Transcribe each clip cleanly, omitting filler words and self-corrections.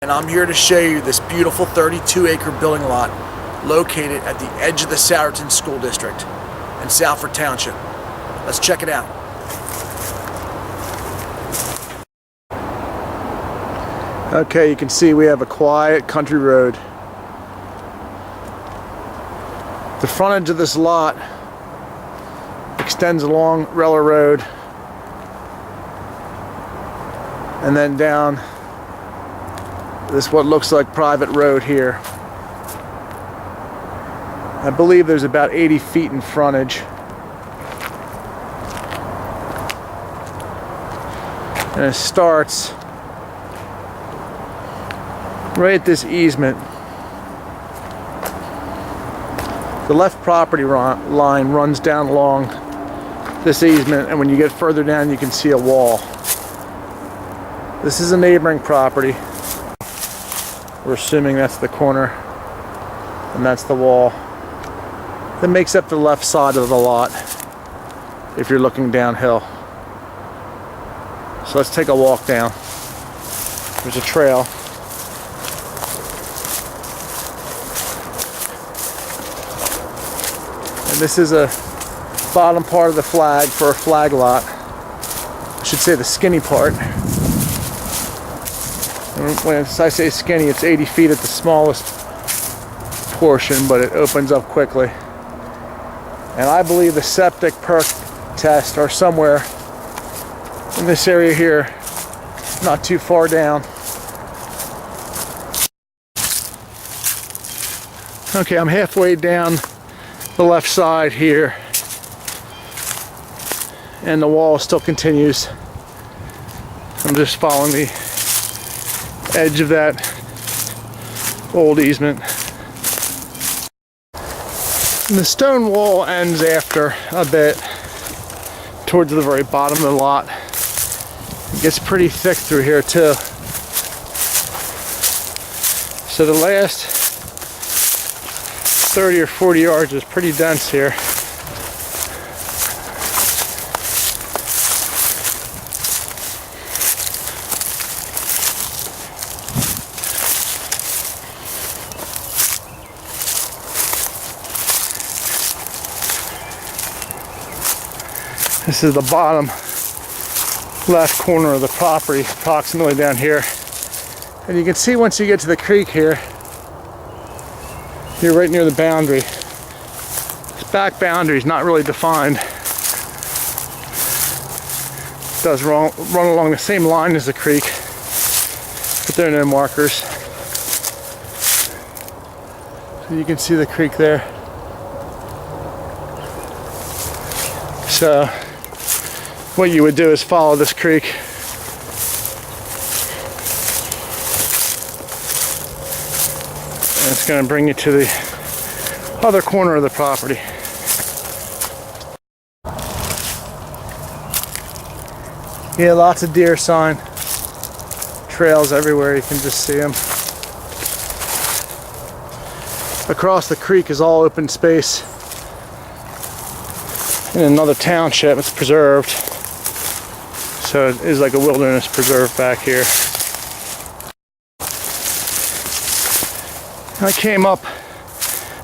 And I'm here to show you this beautiful 32-acre building lot located at the edge of the Souderton School District in Souderton Township. Let's check it out. Okay, you can see we have a quiet country road. The frontage of this lot extends along Reller Road and then down this what looks like private road here. I believe there's about 80 feet in frontage. And it starts right at this easement. The left property line runs down along this easement, and when you get further down you can see a wall. This is a neighboring property. We're assuming that's the corner and that's the wall that makes up the left side of the lot if you're looking downhill. So let's take a walk down. There's a trail. And this is a bottom part of the flag for a flag lot. I should say the skinny part. And when I say skinny, it's 80 feet at the smallest portion, but it opens up quickly. And I believe the septic perc tests are somewhere in this area here, not too far down. Okay, I'm halfway down the left side here, and the wall still continues. I'm just following the edge of that old easement. And the stone wall ends after a bit towards the very bottom of the lot. It gets pretty thick through here too. So the last 30 or 40 yards is pretty dense here. This is the bottom left corner of the property, approximately down here. And you can see once you get to the creek here, you're right near the boundary. This back boundary is not really defined. It does run along the same line as the creek, but there are no markers. So you can see the creek there. So what you would do is follow this creek and it's going to bring you to the other corner of the property. Yeah, lots of deer sign, trails everywhere, you can just see them. Across the creek is all open space. In another township, it's preserved. So it is like a wilderness preserve back here. I came up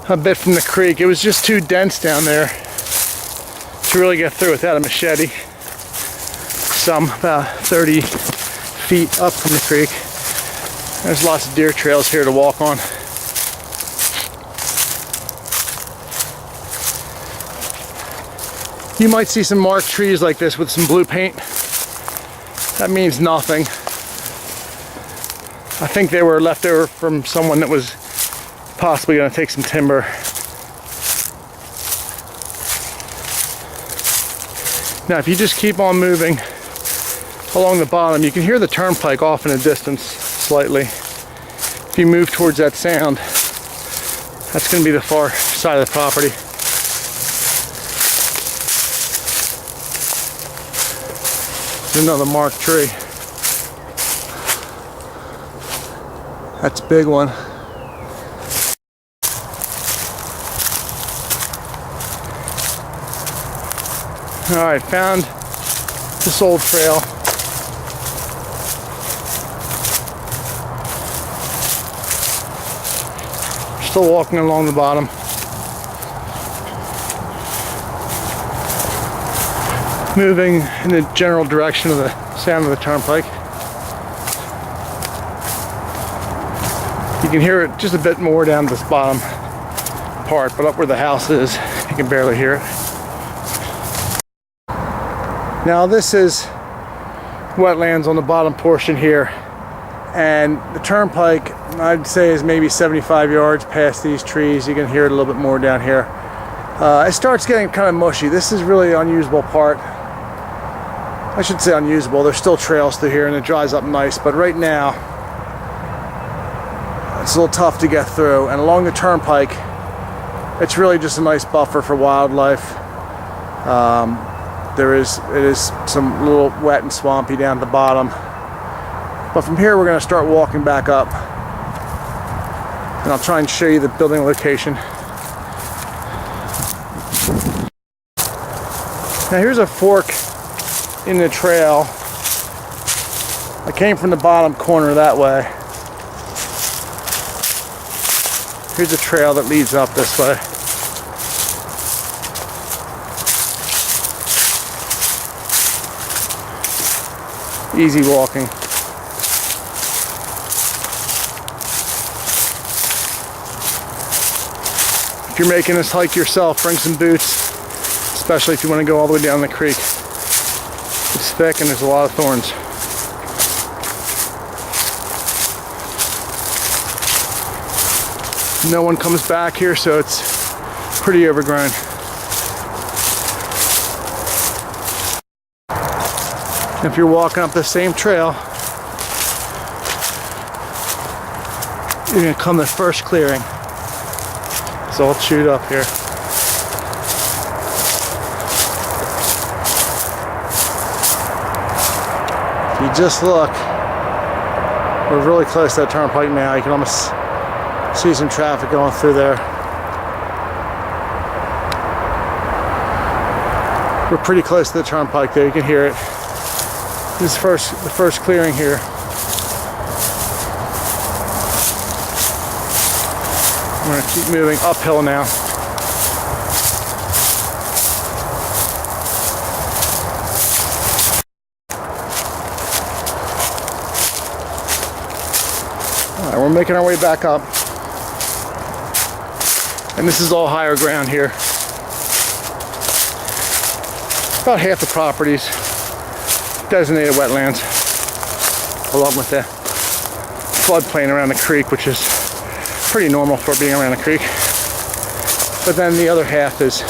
a bit from the creek. It was just too dense down there to really get through without a machete. So I'm about 30 feet up from the creek. There's lots of deer trails here to walk on. You might see some marked trees like this with some blue paint. That means nothing. I think they were left over from someone that was possibly going to take some timber. Now if you just keep on moving along the bottom, you can hear the turnpike off in the distance slightly. If you move towards that sound, that's going to be the far side of the property. Another marked tree. That's a big one. Alright, found this old trail. Still walking along the bottom. Moving in the general direction of the sound of the turnpike. You can hear it just a bit more down this bottom part, but up where the house is, you can barely hear it. Now this is wetlands on the bottom portion here, and the turnpike, I'd say, is maybe 75 yards past these trees. You can hear it a little bit more down here. It starts getting kind of mushy. This is really an unusable part. I should say unusable. There's still trails through here and it dries up nice, but right now it's a little tough to get through. And along the turnpike, it's really just a nice buffer for wildlife. It is some little wet and swampy down at the bottom. But from here we're going to start walking back up. And I'll try and show you the building location. Now here's a fork in the trail. I came from the bottom corner that way. Here's a trail that leads up this way. Easy walking. If you're making this hike yourself, bring some boots, especially if you want to go all the way down the creek. It's thick and there's a lot of thorns. No one comes back here, so it's pretty overgrown. If you're walking up the same trail, you're going to come to the first clearing. It's all chewed up here. If you just look, we're really close to that turnpike now. You can almost see some traffic going through there. We're pretty close to the turnpike there. You can hear it. This is the first clearing here. We're going to keep moving uphill now. All right, we're making our way back up. And this is all higher ground here. About half the properties designated wetlands, along with the floodplain around the creek, which is pretty normal for being around a creek. But then the other half is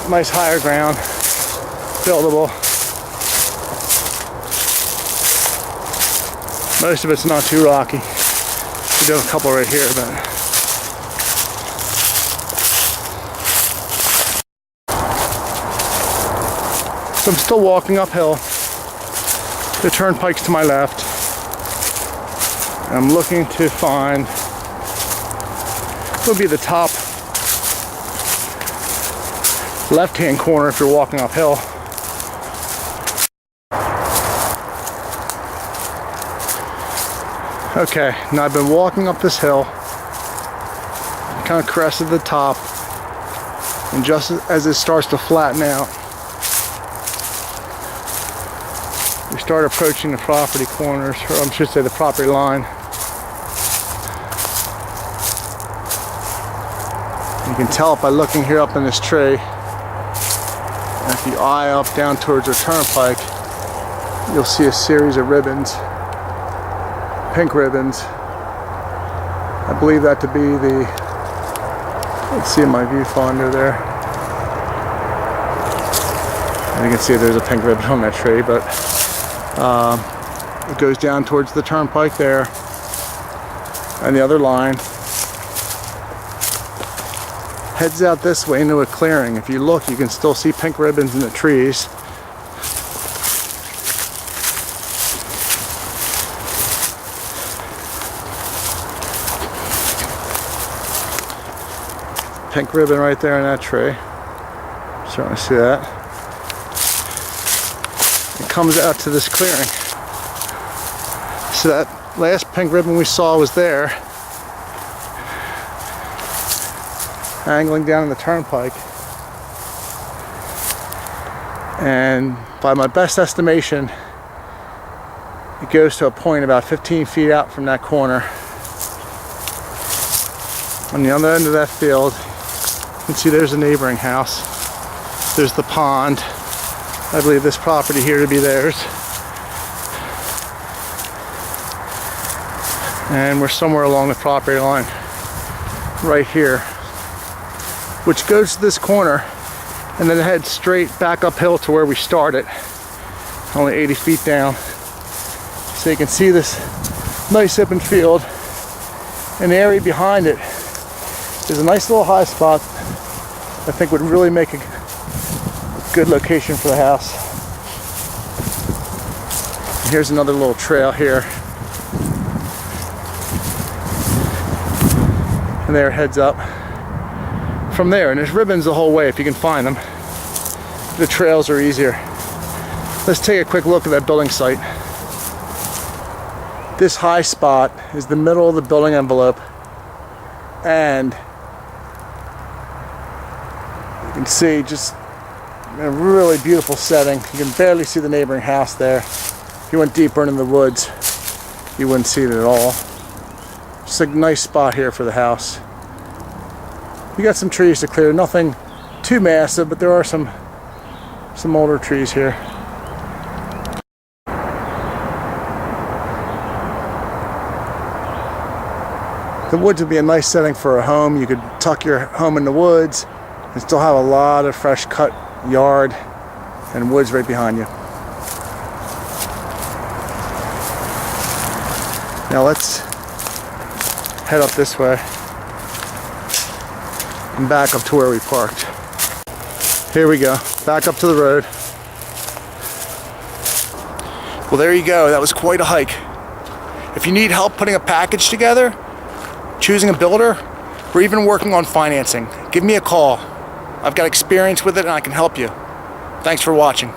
nice higher ground, buildable. Most of it's not too rocky. We do have a couple right here, but so I'm still walking uphill. The turnpike's to my left. I'm looking to find, it'll be the top left-hand corner if you're walking uphill. Okay, now I've been walking up this hill, kind of crested the top, and just as it starts to flatten out, we start approaching the property corners, or I should say the property line. You can tell it by looking here up in this tree. And if you eye up down towards the turnpike, you'll see a series of ribbons, pink ribbons. I believe that to be the, let's see in my viewfinder there. And you can see there's a pink ribbon on that tree, but it goes down towards the turnpike there, and the other line heads out this way into a clearing. If you look, you can still see pink ribbons in the trees. Pink ribbon right there in that tree. Starting to see that. It comes out to this clearing. So that last pink ribbon we saw was there. angling down in the turnpike. And by my best estimation, it goes to a point about 15 feet out from that corner. On the other end of that field, you can see there's a neighboring house. There's the pond. I believe this property here to be theirs. And we're somewhere along the property line right here, which goes to this corner and then heads straight back uphill to where we started, only 80 feet down. So you can see this nice open field, and the area behind it is a nice little high spot I think would really make a good location for the house. And here's another little trail here. And there it heads up from there, and there's ribbons the whole way if you can find them. The trails are easier. Let's take a quick look at that building site. This high spot is the middle of the building envelope, and you can see just a really beautiful setting. You can barely see the neighboring house there. If you went deeper into the woods, you wouldn't see it at all. Just a nice spot here for the house. You got some trees to clear, nothing too massive, but there are some older trees here. The woods would be a nice setting for a home. You could tuck your home in the woods and still have a lot of fresh cut yard and woods right behind you. Now let's head up this way and back up to where we parked. Here we go, back up to the road. Well, there you go, that was quite a hike. If you need help putting a package together, choosing a builder, or even working on financing, give me a call. I've got experience with it and I can help you. Thanks for watching.